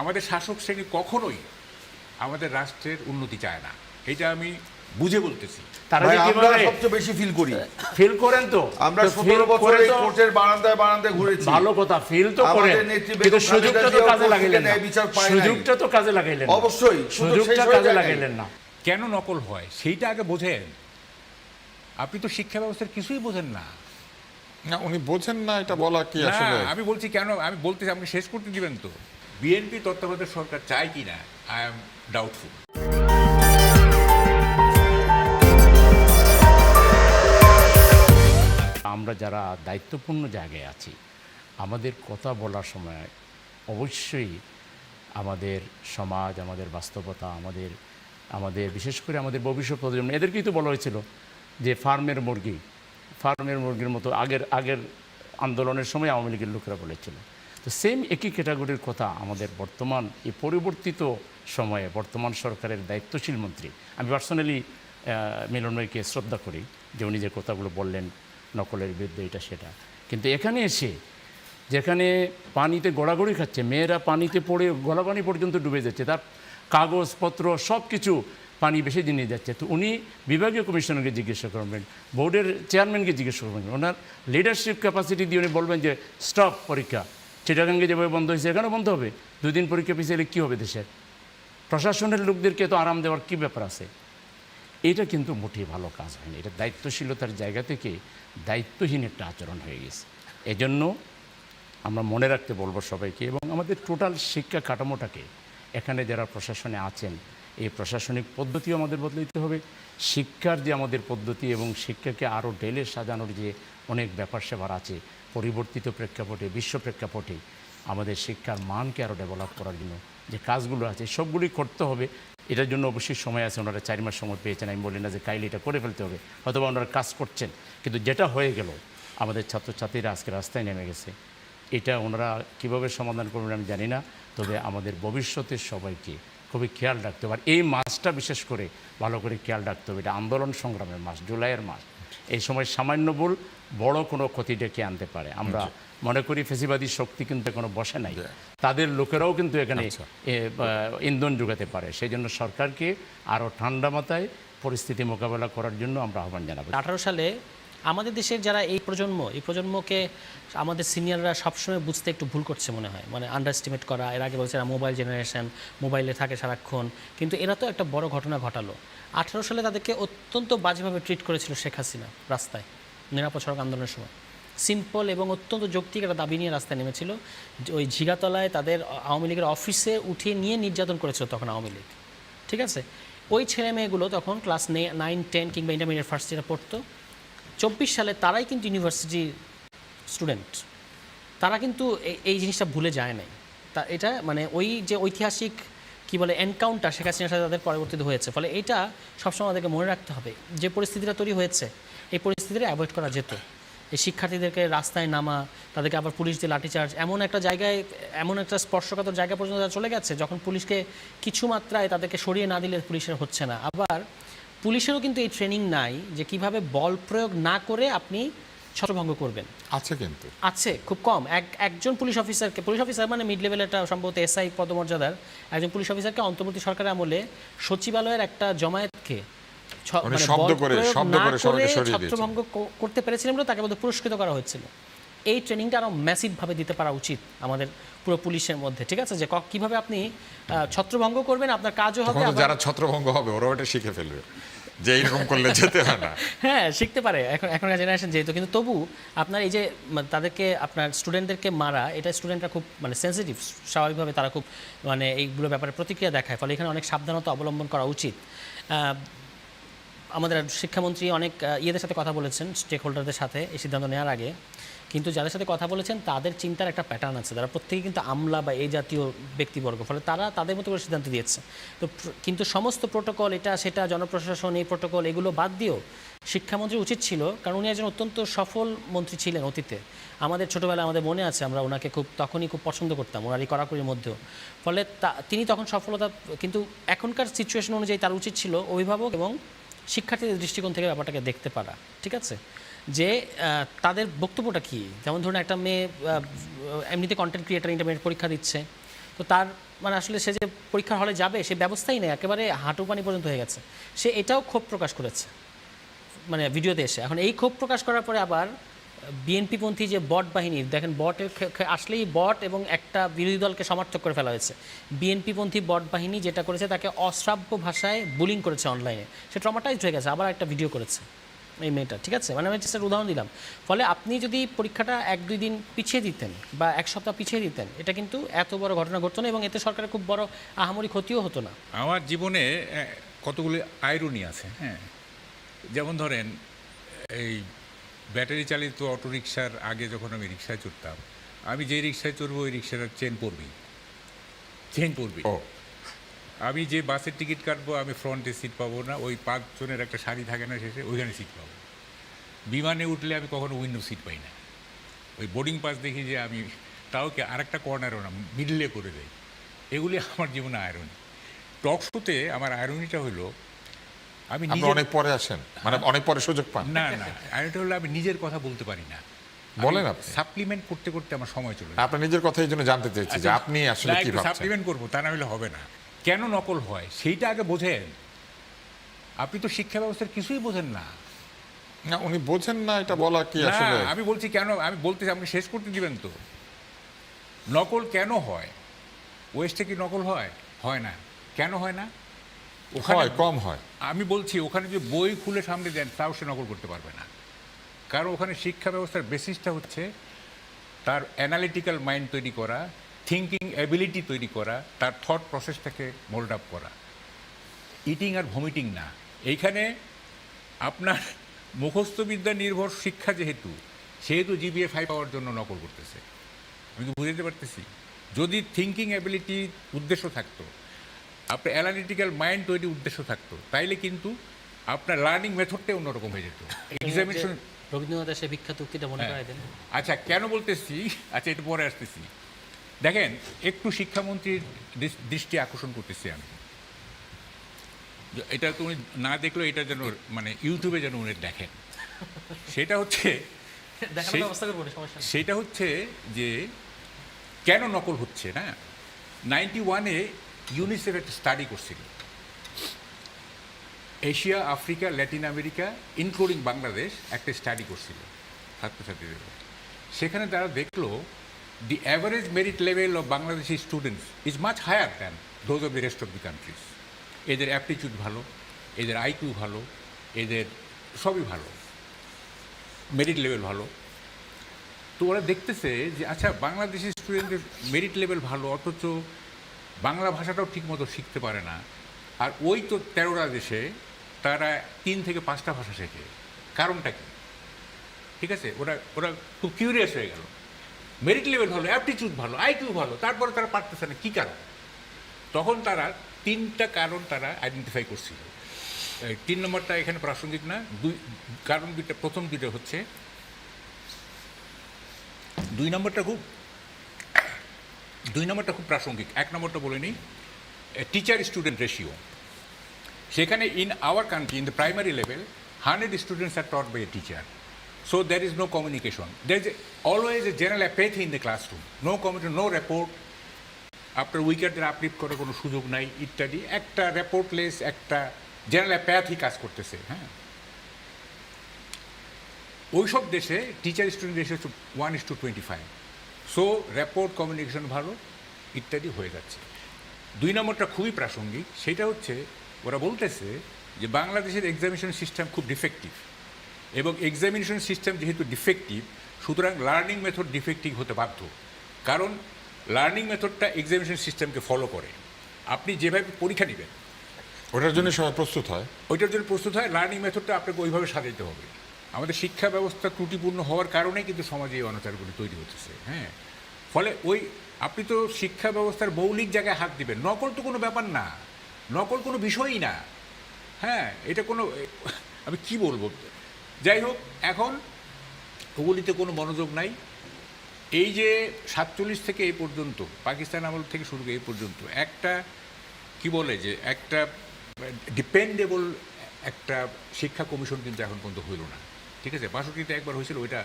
আমাদের শাসক শ্রেণী কখনোই আমাদের রাষ্ট্রের উন্নতি চায় না, এটা আমি বুঝে বলতেছি। তারা ভাই, যে আমরা কিভাবে সবচেয়ে বেশি ফিল করি। ফিল করেন তো, আমরা তো 17 feel বছর করে এই তো কোর্টের বারান্দায় ঘুরেছি। ভালো কথা, ফিল তো করেন, আমাদের নেত্রী বেগম কিন্তু খালেদা সুযোগটা তো জিয়াও কাজে কোর্ট লাগাইলেন থেকে না। ন্যায় বিচার পায় নাই। সুযোগটা তো কাজে লাগাইলেন না। অবশ্যই, সুযোগ শেষ সুযোগটা হয়ে কাজে যায় নাই। লাগাইলেন না। কেন নকল হয় সেইটা আগে বোঝেন। আপনি তো শিক্ষা ব্যবস্থার কিছুই বোঝেন না। না, উনি বোঝেন না এটা বলা কি না, আসলে? আমি বলছি কেন, আমি বলতেছি, আপনি শেষ করতে দিবেন তো। বিএনপি তত্ত্বাবধায়ক সরকার চায় কিনা, আই এম ডাউটফুল। আমরা যারা দায়িত্বপূর্ণ জায়গায় আছি, আমাদের কথা বলার সময় অবশ্যই আমাদের সমাজ, আমাদের বাস্তবতা, আমাদের বিশেষ করে আমাদের ভবিষ্যৎ প্রজন্ম, এদেরকেই তো বলা হয়েছিল যে ফার্মের মুরগির মতো আগের আন্দোলনের সময় আওয়ামী লীগের লোকেরা বলেছিল। তো সেম একই ক্যাটাগরির কথা আমাদের বর্তমান এই পরিবর্তিত সময়ে বর্তমান সরকারের দায়িত্বশীল মন্ত্রী, আমি পার্সোনালি মিলন ভাইকে শ্রদ্ধা করি যে উনি যে কথাগুলো বললেন নকলের বিরুদ্ধে এটা সেটা, কিন্তু এখানে এসে যেখানে পানিতে গড়াগড়ি খাচ্ছে, মেয়েরা পানিতে পড়ে গলাপানি পর্যন্ত ডুবে যাচ্ছে, তার কাগজপত্র সব কিছু পানি বেশি নিয়ে যাচ্ছে, তো উনি বিভাগীয় কমিশনারকে জিজ্ঞাসা করবেন, বোর্ডের চেয়ারম্যানকে জিজ্ঞাসা করবেন, ওনার লিডারশিপ ক্যাপাসিটি দিয়ে উনি বলবেন যে স্টপ পরীক্ষা। চিটাগাঙ্গে যেভাবে বন্ধ হয়েছে এখানেও বন্ধ হবে, 2 দিন পরীক্ষা পিছিয়ে কী হবে দেশের? প্রশাসনের লোকদেরকে তো আরাম দেওয়ার কী ব্যাপার আছে? এটা কিন্তু মোটেই ভালো কাজ হয়নি। এটা দায়িত্বশীলতার জায়গা থেকে দায়িত্বহীন একটা আচরণ হয়ে গেছে। এজন্য আমরা মনে রাখতে বলবো সবাইকে, এবং আমাদের টোটাল শিক্ষা কাঠামোটাকে, এখানে যারা প্রশাসনে আছেন এই প্রশাসনিক পদ্ধতিও আমাদের বদলাতে হবে। শিক্ষার যে আমাদের পদ্ধতি এবং শিক্ষাকে আরও ঢেলে সাজানোর যে অনেক ব্যাপার স্যাপার আছে, পরিবর্তিত প্রেক্ষাপটে, বিশ্ব প্রেক্ষাপটে আমাদের শিক্ষার মানকে আরও ডেভেলপ করার জন্য যে কাজগুলো আছে সবগুলি করতে হবে। এটার জন্য অবশ্যই সময় আছে, ওনারা 4 মাস সময় পেয়েছেন। আমি বলি না যে কাইলে এটা করে ফেলতে হবে, হয়তোবা ওনারা কাজ করছেন, কিন্তু যেটা হয়ে গেল আমাদের ছাত্রছাত্রীরা আজকে রাস্তায় নেমে গেছে, এটা ওনারা কীভাবে সমাধান করবেন আমি জানি না। তবে আমাদের ভবিষ্যতের সবাইকে খুবই খেয়াল রাখতে হবে, আর এই মাসটা বিশেষ করে ভালো করে খেয়াল রাখতে হবে। এটা আন্দোলন সংগ্রামের মাস, জুলাইয়ের মাস। এই সময় সামান্য ভুল বড় কোনো ক্ষতি ডেকে আনতে পারে। আমরা মনে করি ফেসিবাদী শক্তি কিন্তু এখনো বসে নাই, তাদের লোকেরাও কিন্তু এখানে ইন্ধন যোগাতে পারে। সেই জন্য সরকারকে আরও ঠান্ডা মাথায় পরিস্থিতি মোকাবেলা করার জন্য আমরা আহ্বান জানাবো। 18 সালে আমাদের দেশের যারা এই প্রজন্মকে আমাদের সিনিয়ররা সবসময় বুঝতে একটু ভুল করছে মনে হয়, মানে আন্ডারস্টিমেট করা। এর আগে বলছে মোবাইল জেনারেশন, মোবাইলে থাকে সারাক্ষণ, কিন্তু এরা তো একটা বড় ঘটনা ঘটালো। 18 সালে তাদেরকে অত্যন্ত বাজেভাবে ট্রিট করেছিল শেখ হাসিনা রাস্তায়, নিরাপদ সড়ক আন্দোলনের সময়। সিম্পল এবং অত্যন্ত যৌক্তিক একটা দাবি নিয়ে রাস্তায় নেমেছিল। ওই ঝিগাতলায় তাদের আওয়ামী লীগের অফিসে উঠিয়ে নিয়ে নির্যাতন করেছিল তখন আওয়ামী লীগ, ঠিক আছে? ওই ছেলে মেয়েগুলো তখন ক্লাস 9, 10 কিংবা ইন্টারমিডিয়েট ফার্স্ট ইয়ারে পড়তো। 24 সালে তারাই কিন্তু ইউনিভার্সিটির স্টুডেন্ট, তারা কিন্তু এই জিনিসটা ভুলে যায় নাই। তা এটা মানে ওই যে ঐতিহাসিক কি বলে এনকাউন্টার শেখ হাসিনার সাথে তাদের পরবর্তীতে হয়েছে, ফলে এটা সবসময় আমাদেরকে মনে রাখতে হবে যে পরিস্থিতিটা তৈরি হয়েছে এই পরিস্থিতিটা অ্যাভয়েড করা যেত। এই শিক্ষার্থীদেরকে রাস্তায় নামা, তাদেরকে আবার পুলিশ দিয়ে লাঠিচার্জ, এমন একটা জায়গায়, এমন একটা স্পর্শকাতর জায়গা পর্যন্ত তারা চলে গেছে যখন পুলিশকে কিছু মাত্রায় তাদেরকে সরিয়ে না দিলে পুলিশের হচ্ছে না। আবার পুলিশেরও কিন্তু এই ট্রেনিং নাই যে কিভাবে বল প্রয়োগ না করে আপনি ছত্রভঙ্গ করবেন। আছে, কিন্তু আছে খুব কম। একজন পুলিশ অফিসার মানে মিড লেভেলেরটা সম্ভবত এসআই পদমর্যাদার একজন পুলিশ অফিসারকে অন্তর্বর্তী সরকারের আমলে সচিবালয়ের একটা জমায়েতকে ছত্রভঙ্গ করতে পেরেছিলেন বলে তাকে মধ্যে পুরস্কৃত করা হয়েছিল। এই ট্রেনিংটা আরও ম্যাসিভভাবে দিতে পারা উচিত আমাদের পুরো পুলিশের মধ্যে, ঠিক আছে? যে কীভাবে আপনি ছত্রভঙ্গ করবেন, আপনার কাজও হবে, যারা ছত্রভঙ্গ হবে ওরা ওটা শিখে ফেলবে যে এইরকম করলে যেতে হয় না। হ্যাঁ, শিখতে পারে এখনকার জেনারেশন যেহেতু। কিন্তু তবু আপনার এই যে তাদেরকে আপনার স্টুডেন্টদেরকে মারা, এটা স্টুডেন্টরা খুব মানে সেন্সিটিভ, স্বাভাবিকভাবে তারা খুব মানে এইগুলো ব্যাপারে প্রতিক্রিয়া দেখায়, ফলে এখানে অনেক সাবধানতা অবলম্বন করা উচিত। আমাদের শিক্ষামন্ত্রী অনেক ইয়েদের সাথে কথা বলেছেন, স্টেক হোল্ডারদের সাথে এই সিদ্ধান্ত নেওয়ার আগে, কিন্তু যাদের সাথে কথা বলেছেন তাদের চিন্তার একটা প্যাটার্ন আছে, তারা প্রত্যেকেই কিন্তু আমলা বা এই জাতীয় ব্যক্তিবর্গ, ফলে তারা তাদের মতো করে সিদ্ধান্ত দিয়েছে। তো কিন্তু সমস্ত প্রোটোকল, এটা সেটা, জনপ্রশাসন, এই প্রোটোকল এগুলো বাদ দিয়েও শিক্ষামন্ত্রী উচিত ছিল, কারণ উনি একজন অত্যন্ত সফল মন্ত্রী ছিলেন অতীতে। আমাদের ছোটোবেলায় আমাদের মনে আছে, আমরা ওনাকে তখনই খুব পছন্দ করতাম, ওনার এই কড়াকড়ির মধ্যেও। ফলে তিনি তখন সফলতা, কিন্তু এখনকার সিচুয়েশন অনুযায়ী তার উচিত ছিল অভিভাবক এবং শিক্ষার্থীদের দৃষ্টিকোণ থেকে ব্যাপারটাকে দেখতে পারা, ঠিক আছে? যে তাদের বক্তব্যটা কী। যেমন ধরুন একটা মেয়ে এমনিতে কন্টেন্ট ক্রিয়েটার, ইন্টারমিডিয়েট পরীক্ষা দিচ্ছে, তো তার মানে আসলে সে যে পরীক্ষার হলে যাবে সে ব্যবস্থাই নেই, একেবারে হাঁটু পানি পর্যন্ত হয়ে গেছে। সে এটাও ক্ষোভ প্রকাশ করেছে মানে ভিডিওতে এসে। এখন এই ক্ষোভ প্রকাশ করার পরে আবার বিএনপিপন্থী যে বট বাহিনীর, দেখেন বটের আসলেই বট এবং একটা বিরোধী দলকে সমর্থক করে ফেলা হয়েছে। বিএনপিপন্থী বট বাহিনী যেটা করেছে তাকে অশ্রাব্য ভাষায় বুলিং করেছে অনলাইনে, সে ট্রমাটাইজড হয়ে গেছে, আবার একটা ভিডিও করেছে এই মেয়েটা, ঠিক আছে। মানে আমি জাস্ট একটা উদাহরণ দিলাম। ফলে আপনি যদি পরীক্ষাটা 1-2 দিন পিছিয়ে দিতেন বা 1 সপ্তাহ পিছিয়ে দিতেন, এটা কিন্তু এত বড় ঘটনা ঘটতো না এবং এতে সরকারের খুব বড় আহামরি ক্ষতিও হতো না। আমার জীবনে কতগুলো আইরনি আছে, হ্যাঁ। যেমন ধরেন এই ব্যাটারি চালিত অটোরিকশার আগে যখন আমি রিক্সায় চড়তাম, আমি যে রিক্সায় চড়বো ওই রিক্সার চেন পড়বি। ও আমি যে বাসের টিকিট কাটবো আমি ফ্রন্টে সিট পাবো না, ওই 5 জনের একটা সারি থাকে না শেষে, ওইখানে সিট পাবো। বিমানে উঠলে আমি কখনো উইন্ডো সিট পাই না, ওই বোর্ডিং পাস দেখি যে আমি তাও কি আরেকটা কর্নারও না, মিডলে করে দেয়। এগুলি আমার জীবনে আয়রনি। টক শোতে আমার আয়রনিটা হলো আমি আপনি নিজে অনেক পরে আসেন, মানে অনেক পরে সুযোগ পান। না আয়রনিটা হলো আমি নিজের কথা বলতে পারি না, বলেন আপনি। সাপ্লিমেন্ট করতে করতে আমার সময় চলে যায়। আপনার নিজের কথা এই জন্য জানতে চেয়েছি যে আপনি আসলে কি ভাবছেন। সাপ্লিমেন্ট করবো, তা না হলে হবে না। কেন নকল হয় সেইটা আগে বোঝেন। আপনি তো শিক্ষা ব্যবস্থার কিছুই বোঝেন না। না উনি বোঝেন না এটা বলা কি না, আসলে। আমি বলছি কেন, আমি বলতেছি, আপনি শেষ করতে দিবেন তো। নকল কেন হয়? ওয়েস্টে কি নকল হয়? হয় না। কেন হয় না? হয়, কম হয়। আমি বলছি ওখানে যে বই খুলে সামনে দেন তাও সে নকল করতে পারবে না, কারণ ওখানে শিক্ষা ব্যবস্থার বেসিসটা হচ্ছে তার অ্যানালিটিক্যাল মাইন্ড তৈরি করা, থিঙ্কিং অ্যাবিলিটি তৈরি করা, তার থট প্রসেসটাকে মোল্ড আপ করা, ইটিং আর ভমিটিং না। এইখানে আপনার মুখস্থবিদ্যা নির্ভর শিক্ষা সেহেতু জিপিএ 5 পাওয়ার জন্য নকল করতেছে। আমি কি বুঝতে পারতেছি? যদি থিঙ্কিং অ্যাবিলিটি উদ্দেশ্য থাকতো, আপনার অ্যানালিটিক্যাল মাইন্ড তৈরি উদ্দেশ্য থাকতো, তাইলে কিন্তু আপনার লার্নিং মেথডটাই অন্যরকম হয়ে যেত। এক্সামিনেশন রবীন্দ্রনাথ এসে বিখ্যাত উক্তিটা মনে করাই দেন। আচ্ছা, কেন বলতেছি, আচ্ছা এটা পরে আসতেছি। দেখেন, একটু শিক্ষামন্ত্রীর দৃষ্টি আকর্ষণ করতেছি আমি। এটা তো উনি না দেখলেও এটা যেন মানে ইউটিউবে যেন উনি দেখেন। সেটা হচ্ছে দেখানোর ব্যবস্থা করবো, সমস্যা নেই। সেটা হচ্ছে যে কেন নকল হচ্ছে না। 91-এ ইউনিসেফ একটা স্টাডি করছিল, Asia, Africa, Latin America including Bangladesh একটা স্টাডি করছিল ছাত্রছাত্রীদের। সেখানে তারা দেখলো the average merit level of Bangladeshi students is much higher than those of the rest of the countries. এদের অ্যাপটিটিউড ভালো, এদের আইকিউ ভালো, এদের সবই ভালো, মেরিট লেভেল ভালো। তো ওরা দেখতেছে যে আচ্ছা বাংলাদেশি স্টুডেন্টদের মেরিট লেভেল ভালো, অথচ বাংলা ভাষাটাও ঠিকমতো শিখতে পারে না। আর ওই তো 13টা দেশে তারা 3 থেকে 5টা ভাষা শেখে। কারণটা কি? ঠিক আছে, ওরা খুব কিউরিয়াস হয়ে গেল। মেরিট লেভেল ভালো, অ্যাপটিটিউড ভালো, আইকিউ ভালো, তারপরে তারা পারতেছে না, কী কারণ? তখন তারা 3টা কারণ তারা আইডেন্টিফাই করছিল। 3 নম্বরটা এখানে প্রাসঙ্গিক না। কারণ প্রথম দুইটা হচ্ছে, 2 নম্বরটা খুব প্রাসঙ্গিক। 1 নম্বরটা বলে নিই, টিচার স্টুডেন্ট রেশিও। সেখানে in our country in the primary level 100 students আর taught by a teacher, so there is no communication, there is always a general apathy in the classroom, no communication, no rapport, আপনার উইকেটের uplift করার কোনো সুযোগ নাই ইত্যাদি। একটা রেপোর্টলেস একটা জেনারেল অ্যাপেথি কাজ করতেছে। হ্যাঁ, ওইসব দেশে টিচার স্টুডেন্ট রেশিও হচ্ছে 1:25, সো রেপোর্ট, কমিউনিকেশন ভালো ইত্যাদি হয়ে যাচ্ছে। 2 নম্বরটা খুবই প্রাসঙ্গিক, সেটা হচ্ছে ওরা বলতেছে যে বাংলাদেশের এক্সামিনেশন সিস্টেম খুব ডিফেক্টিভ, এবং এক্সামিনেশন সিস্টেম যেহেতু ডিফেক্টিভ, সুতরাং লার্নিং মেথড ডিফেক্টিভ হতে বাধ্য। কারণ লার্নিং মেথডটা এক্সামিনেশন সিস্টেমকে ফলো করে। আপনি যেভাবে পরীক্ষা নেবেন ওটার জন্য সবাই প্রস্তুত হয়, ওইটার জন্য প্রস্তুত হয়, লার্নিং মেথডটা আপনাকে ওইভাবে সাজাইতে হবে। আমাদের শিক্ষা ব্যবস্থা ত্রুটিপূর্ণ হওয়ার কারণেই কিন্তু সমাজে এই অনাচারগুলি তৈরি হচ্ছে। হ্যাঁ, ফলে আপনি তো শিক্ষা ব্যবস্থার মৌলিক জায়গায় হাত দিবেন। নকল তো কোনো ব্যাপার না, নকল কোনো বিষয়ই না। হ্যাঁ, এটা কোনো, আমি কি বলবো, যাই হোক, এখন ওগুলিতে কোনো মনোযোগ নাই। এই যে 47 থেকে এই পর্যন্ত, পাকিস্তান আমল থেকে শুরু করে এই পর্যন্ত একটা কি বলে যে একটা ডিপেন্ডেবল একটা শিক্ষা কমিশন কিন্তু এখন পর্যন্ত হইল না। ঠিক আছে, 62-তে একবার হয়েছিল, ওইটা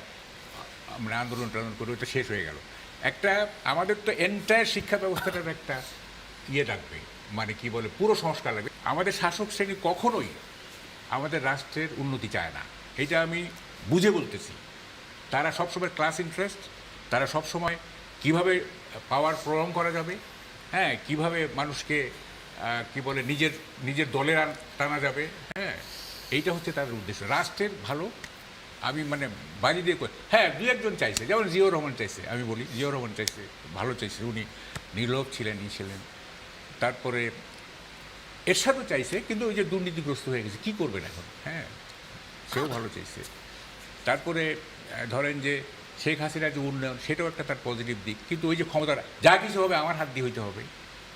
আমরা আন্দোলন করে ওইটা শেষ হয়ে গেল। একটা আমাদের তো এন্টায়ার শিক্ষা ব্যবস্থাটার একটা ইয়ে লাগবে, মানে কি বলে পুরো সংস্কার লাগবে। আমাদের শাসক শ্রেণী কখনোই আমাদের রাষ্ট্রের উন্নতি চায় না, এটা আমি বুঝে বলতেছি। তারা সবসময় ক্লাস ইন্টারেস্ট, তারা সবসময় কিভাবে পাওয়ার প্রলং করা যাবে, হ্যাঁ, কিভাবে মানুষকে কি বলে নিজের দলের টানা যাবে, হ্যাঁ, এইটা হচ্ছে তাদের উদ্দেশ্য। রাষ্ট্রের ভালো আমি মানে বাজি দিয়ে হ্যাঁ, দু একজন চাইছে, যেমন জিয়াউর রহমান চাইছে, আমি বলি জিয়াউর রহমান চাইছে, ভালো চাইছে, উনি নির্লোভ ছিলেন, ছিলেন। তারপরে এরশাদও চাইছে, কিন্তু ওই যে দুর্নীতিগ্রস্ত হয়ে গেছে, কী করবেন এখন, হ্যাঁ, সেও ভালো চাইছে। তারপরে ধরেন যে শেখ হাসিনার যে উন্নয়ন, সেটাও একটা তার পজিটিভ দিক, কিন্তু ওই যে ক্ষমতাটা যা কিছু হবে আমার হাত দিয়ে হইতে হবে,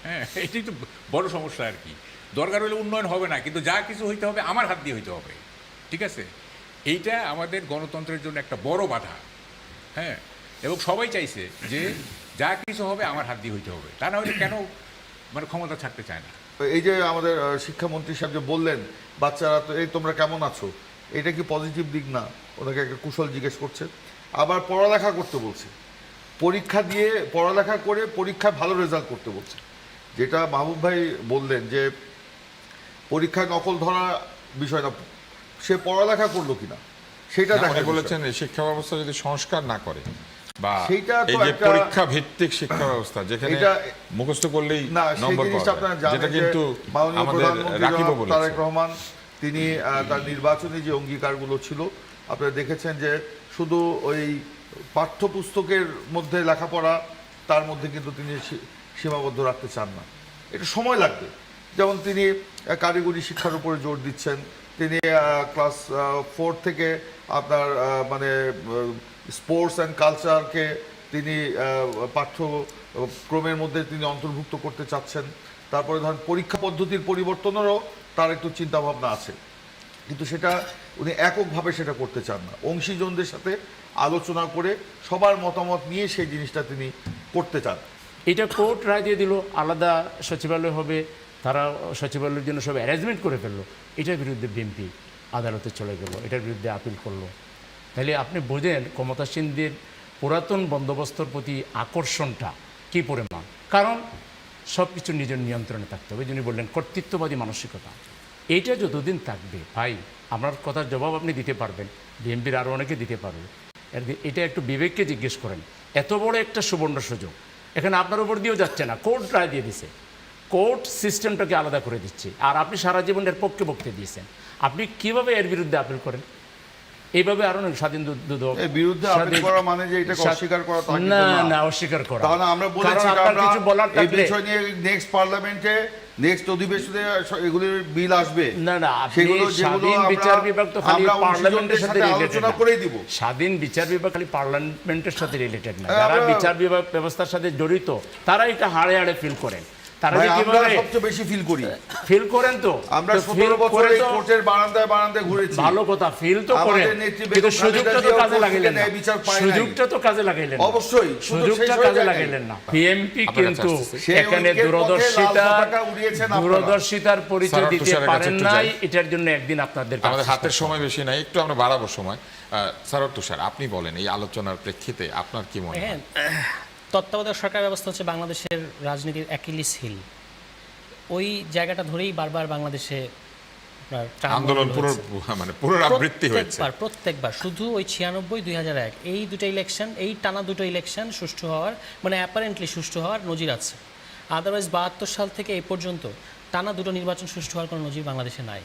হ্যাঁ, এটাই তো বড় সমস্যা আর কি। দরকার হলে উন্নয়ন হবে না, কিন্তু যা কিছু হইতে হবে আমার হাত দিয়ে হইতে হবে, ঠিক আছে? এইটা আমাদের গণতন্ত্রের জন্য একটা বড় বাধা, হ্যাঁ। এবং সবাই চাইছে যে যা কিছু হবে আমার হাত দিয়ে হইতে হবে, তা না হলে কেন মানে ক্ষমতা ছাড়তে চায় না। এই যে আমাদের শিক্ষামন্ত্রী সাহেব যে বললেন বাচ্চারা তো এই তোমরা কেমন আছো, এটা কি পজিটিভ দিক না? ওনাকে একটা কুশল জিজ্ঞেস করছে। আবার পড়ালেখা করতে বলছে, পরীক্ষা দিয়ে পড়ালেখা করে পরীক্ষায় ভালো রেজাল্ট করতে বলছে। যেটা মাহবুব ভাই বললেন যে পরীক্ষায় নকল ধরা বিষয় না, সে পড়ালেখা করলো কিনা সেটা না, দেখা উনি বলেছেন এই শিক্ষা ব্যবস্থা যদি সংস্কার না করে বা সেইটা তো এই যে একটা- পরীক্ষা ভিত্তিক শিক্ষা ব্যবস্থা যেখানে এটা- মুখস্থ করলেই না, সেই নম্বর পাওয়া জিনিসটা যায়, আপনারা জানেন যেটা যে কিন্তু মাননীয় আমাদের প্রধানমন্ত্রী রাকিবও জনাব তারেক বলেছে। রহমান তিনি তার নির্বাচনী যে অঙ্গীকারগুলো ছিল, আপনারা দেখেছেন যে শুধু ওই পাঠ্যপুস্তকের মধ্যে লেখাপড়া, তার মধ্যে কিন্তু তিনি সীমাবদ্ধ রাখতে চান না। একটু সময় লাগবে। যেমন তিনি কারিগরি শিক্ষার উপরে জোর দিচ্ছেন, তিনি ক্লাস 4 থেকে আপনার মানে স্পোর্টস অ্যান্ড কালচারকে তিনি পাঠ্যক্রমের মধ্যে তিনি অন্তর্ভুক্ত করতে চাচ্ছেন। তারপরে ধরেন পরীক্ষা পদ্ধতির পরিবর্তনেরও তার একটু চিন্তাভাবনা আছে, কিন্তু সেটা উনি এককভাবে সেটা করতে চান না। অংশীজনদের সাথে আলোচনা করে সবার মতামত নিয়ে সেই জিনিসটা তিনি করতে চান। এটা কোর্ট রায় দিয়ে দিল, আলাদা সচিবালয় হবে, তারা সচিবালয়ের জন্য সব অ্যারেঞ্জমেন্ট করে ফেললো, এটার বিরুদ্ধে বিএনপি আদালতে চলে গেল, এটার বিরুদ্ধে আপিল করলো। তাহলে আপনি বোঝেন ক্ষমতাসীনদের পুরাতন বন্দোবস্তর প্রতি আকর্ষণটা কী পরিমাণ। কারণ সব কিছু নিজের নিয়ন্ত্রণে থাকতে হবে। যিনি বললেন কর্তৃত্ববাদী মানসিকতা, এইটা যতদিন থাকবে ভাই, আমার কথার জবাব আপনি দিতে পারবেন, বিএনপির আরও অনেকে দিতে পারবে। এটা একটু বিবেককে জিজ্ঞেস করেন। এত বড় একটা সুবর্ণ সুযোগ এখানে আপনার উপর দিয়েও যাচ্ছে না, কোর্ট রায় দিয়ে দিছে, কোর্ট সিস্টেমটাকে আলাদা করে দিচ্ছে, আর আপনি সারা জীবনের পক্ষে বক্তব্য দিয়েছেন। আপনি কিভাবে এর বিরুদ্ধে আপিল করেন? এইভাবে আরো স্বাধীন দুদক এর বিরুদ্ধে আপিল করা মানে যে এটাকে অস্বীকার করা তা কিন্তু না, না। না অস্বীকার করা। তাহলে আমরা বলেছি কারণ আপনার কিছু বলার এই থাকলে বিষয় নিয়ে নেক্সট পার্লামেন্টে নেক্সট অধিবেশনে এগুলির বিল আসবে। না না, আপনি সেগুলো যেগুলো স্বাধীন বিচার বিভাগ তো খালি আমরা পার্লামেন্টের সাথে রিলেটেড আলোচনা করেই দিব। স্বাধীন বিচার বিভাগ খালি পার্লামেন্টের সাথে রিলেটেড না, হ্যাঁ, যারা আমরা- বিচার বিভাগ ব্যবস্থার সাথে জড়িত তারা এটা হাড়ে হাড়ে ফিল করেন। তারা ভাই, যে আমরা কিভাবে সবচেয়ে বেশি ফিল করি। ফিল করেন তো আমরা তো 17 feel বছর করে এই তো কোর্টের বারান্দায় বারান্দায় ঘুরেছি। ভালো কথা, ফিল তো আমাদের করেন, নেত্রী কিন্তু বেগম সুযোগটা খালেদা তো জিয়াও কাজে কোর্ট লাগাইলেন থেকে না, ন্যায় বিচার পায় নাই। সুযোগটা তো কাজে লাগাইলেন না, অবশ্যই, সুযোগ সুযোগটা শেষ হয়ে কাজে যায় নাই। লাগাইলেন না। বিএনপি আপনার কাছে কিন্তু আসতেছি। সে এখানে ঐক্যের পথে লাল পতাকা উড়িয়েছেন আপনারা। দূরদর্শিতার পরিচয় স্যার, দিতে তুষারের কাছে পারেন একটু নাই, যাই। এটার জন্য একদিন আপনাদের আমাদের কাছে হাতের সময় বেশি নাই, একটু আমরা বাড়াবো সময়। স্যার তুষার, আপনি বলেন এই আলোচনার প্রেক্ষিতে আপনার কি মনে হয়? হ্যাঁ, তত্ত্বাবধায়ক সরকার ব্যবস্থা হচ্ছে বাংলাদেশের রাজনীতির অ্যাকিলিস হিল। ওই জায়গাটা ধরেই বারবার বাংলাদেশে আপনার আন্দোলন মানে পুনরাবৃত্তি হয়েছে। প্রত্যেকবার শুধু ওই 96, 2001 এই দুটো ইলেকশন, এই টানা দুটো ইলেকশন সুষ্ঠু হওয়ার মানে অ্যাপারেন্টলি সুষ্ঠু হওয়ার নজির আছে। আদারওয়াইজ 72 সাল থেকে এই পর্যন্ত টানা দুটো নির্বাচন সুষ্ঠু হওয়ার কোনো নজির বাংলাদেশে নাই।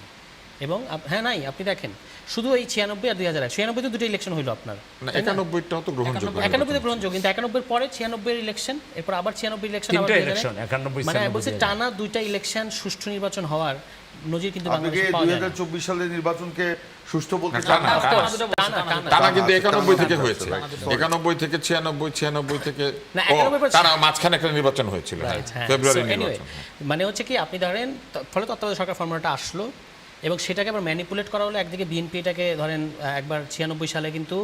এবং হ্যাঁ নাই, আপনি দেখেন শুধু এই 96 আর 2001, 96 দুটো ইলেকশন হইলো আপনার, না, 91টাও তো গ্রহণযোগ্য। 91 গ্রহণযোগ্য, কিন্তু 91 পরে 96 ইলেকশন, এরপর আবার 96 ইলেকশন, তিনটা ইলেকশন 91 মানে সালে বলছে টানা দুইটা ইলেকশন সুষ্ঠু নির্বাচন হওয়ার নজির কিন্তু আপনি কি বাংলাদেশে পাওয়া যায় না। 2024 সালের নির্বাচনকে সুষ্ঠু বলতে না, চান? টানা, টানা। টানা কিন্তু 91 থেকে টানা, হয়েছে, 91 থেকে 96 থেকে না, ও, 91 পর টানা মাঝখানে একটা নির্বাচন হয়েছিল, Right, হ্যাঁ। ফেব্রুয়ারি So, anyway, নির্বাচন। মানে হচ্ছে কি আপনি ধরেন ফলে তত্ত্বাবধায়ক সরকার ফর্মুলাটা আসলো এবং সেটাকে আবার ম্যানিপুলেট করা হলো। একদিকে বিএনপি এটাকে ধরেন একবার 96 সালে কিন্তু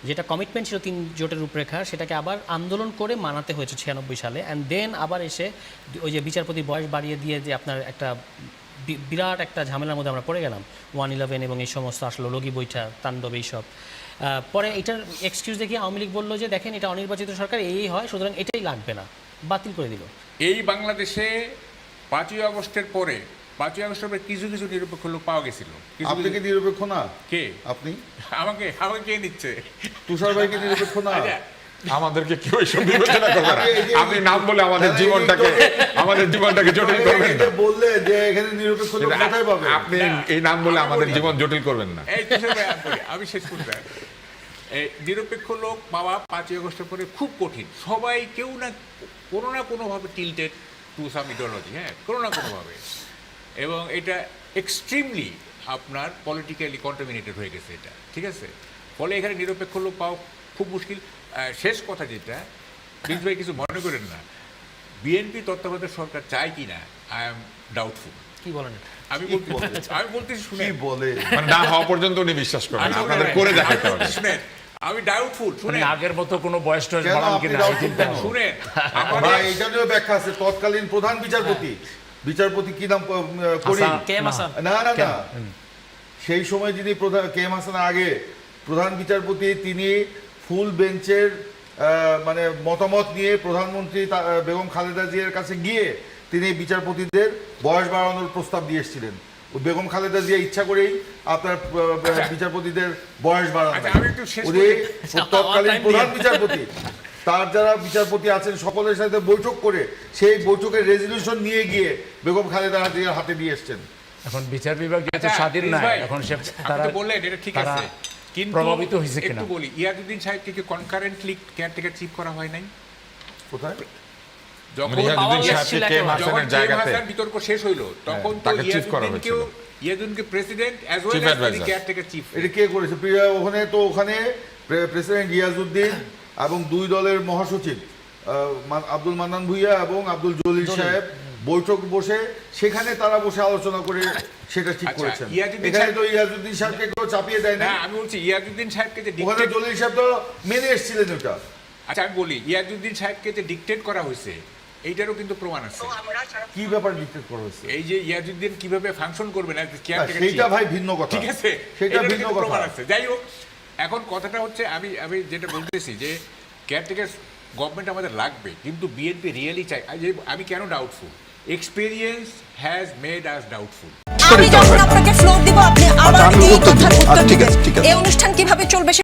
যেটা কমিটমেন্ট ছিল 3 জোটের রূপরেখা, সেটাকে আবার আন্দোলন করে মানাতে হয়েছে 96 সালে, অ্যান্ড দেন আবার এসে ওই যে বিচারপতি বয়স বাড়িয়ে দিয়ে যে আপনার একটা বিরাট একটা ঝামেলার মধ্যে আমরা পড়ে গেলাম, 111 এবং এই সমস্ত আসলো লগি বৈঠা তাণ্ডব এইসব। পরে এটার এক্সকিউজ দেখিয়ে আওয়ামী লীগ বললো যে দেখেন এটা অনির্বাচিত সরকার এই হয়, সুতরাং এটাই লাগবে না, বাতিল করে দিল। এই বাংলাদেশে 5ই আগস্টের পরে কিছু কিছু নিরপেক্ষ লোক পাওয়া গেছিল। আপনি কি নিরপেক্ষ না? কে? আপনি? আমাকে কে নিচ্ছে? তুষার ভাই কি নিরপেক্ষ না? আচ্ছা, আমাদেরকে কেউ এসব বিবেচনা করবে না। এই যে- আপনি নাম বলে আমাদের জীবনটাকে জটিল করবেন না। বললে যে এখানে নিরপেক্ষ লোক কোথায় পাবে? আপনি এই নাম বলে আমাদের জীবন জটিল করবেন না। এই তুষার ভাই, আমি শেষ করতে এই নিরপেক্ষ লোক পাওয়া 5ই আগস্টের পরে খুব কঠিন। সবাই কেউ না কোনোভাবে টিল্টেড টু সাম ইডিওলজি, হ্যাঁ, কোনো না কোনোভাবে। এবং এটা এক্সট্রিমলি আপনার পলিটিক্যালি কন্টামিনেটেড হয়ে গেছে এটা, ঠিক আছে? ফলে এখানে নিরপেক্ষ লোক পাওয়া খুব মুশকিল। শেষ কথা যেটা, প্রিন্স ভাই কিছু মনে করেন না, বিএনপি তত্ত্বাবধায়ক সরকার চায় কি না, আই এম ডাউটফুল। কি বলেন এটা? আমি বলতেছি শুনে, কি বলে? মানে না হওয়া পর্যন্ত উনি বিশ্বাস করেন না, আপনাদের করে দেখাতে হবে। শুনেন, আমি ডাউটফুল। মানে শুনেন, আগের মতো কোনো বয়স টয়স কেন বাড়ান আপনি কিনা doubtful চিন্তা কেন? নেই। শুনেন, ভাই, এটারও ব্যাখ্যা আছে। তৎকালীন প্রধান বিচারপতি কি নাম করিম? হাসান। K M Hasan? না না না, সেই সময় যিনি প্রধান, কে এম হাসানের আগে প্রধান বিচারপতি, তিনি ফুল বেঞ্চের মানে মতামত নিয়ে প্রধানমন্ত্রী বেগম খালেদা জিয়ার কাছে গিয়ে তিনি বিচারপতিদের বয়স বাড়ানোর প্রস্তাব দিয়ে এসেছিলেন। বেগম খালেদা জিয়া ইচ্ছা করেই আপনার বিচারপতিদের বয়স বাড়ান। আচ্ছা, আমি একটু শেষ উনি করি। তৎকালীন প্রধান বিচারপতি, তার যারা বিচারপতি আছেন সকলের সাথে বৈঠক করে সেই বৈঠকের রেজলিউশন নিয়ে গিয়ে বেগম খালেদা জিয়ার হাতে দিয়ে এসছেন। এখন বিচার বিভাগ যেহেতু আচ্ছা, স্বাধীন প্রিন্স নাই, ভাই, এখন সে আপনি তারা তো বললেন এটা ঠিক তারা আছে, কিন্তু প্রভাবিত হয়েছে কিনা? একটু বলি, ইয়াজউদ্দিন সাহেবকে কি কনকারেন্টলি কেয়ারটেকার চিফ করা হয় নাই? কোথায়? যখন মানে ইয়াজউদ্দিন পাওয়া সাহেবকে যাচ্ছিল কে এম একেবারে। যখন হাসানের কে এম জায়গাতে হাসান বিতর্ক শেষ হইলো, তখন তো তাকে chief করা ইয়াজউদ্দিনকে president as well Chief as advisor। Caretaker chief. এটা কে করেছে? ওখানে প্রেসিডেন্ট গিয়াসউদ্দিন এবং দুই দলের মহাসচিব আব্দুল মান্নান ভুঁইয়া এবং আব্দুল জলিল সাহেব বৈঠক বসে, সেখানে তারা বসে আলোচনা করে সেটা ঠিক আচ্ছা, করেছেন। ইয়াজউদ্দিন এখানে সাহেব- তো ইয়াজউদ্দিন সাহেবকে কেউ চাপিয়ে দেয় না। না, আমি বলছি ইয়াজউদ্দিন সাহেবকে যে ওখানে dictate- জলিল সাহেব তো মেনে এসেছিলেন ওটা। আচ্ছা, আমি বলি, ইয়াজউদ্দিন সাহেবকে যে ডিকটেট করা হয়েছে, এইটারও কিন্তু প্রমাণ আছে। কি ব্যাপার ডিক্টেট করা হয়েছে? এই যে ইয়াজউদ্দিন কিভাবে ফাংশন করবে না, সেইটা ভাই ভিন্ন কথা। ঠিক আছে, সেটা এটারও ভিন্ন কিন্তু কথা। প্রমাণ আছে। যাই হোক, এখন কথাটা হচ্ছে, আমি যেটা বলতেছি যে কেয়ারটেকার গভর্নমেন্ট আমাদের লাগবে, কিন্তু বিএনপি রিয়েলি চাই। আমি কেন doubtful? Experience has made us doubtful. আমি যখন আপনাকে ফ্লোর দিব, আপনি আবার আমি এই উত্তর দিব। কথার উত্তর ঠিক দিবেন। আছে, ঠিক আছে। এই অনুষ্ঠান কিভাবে চলবে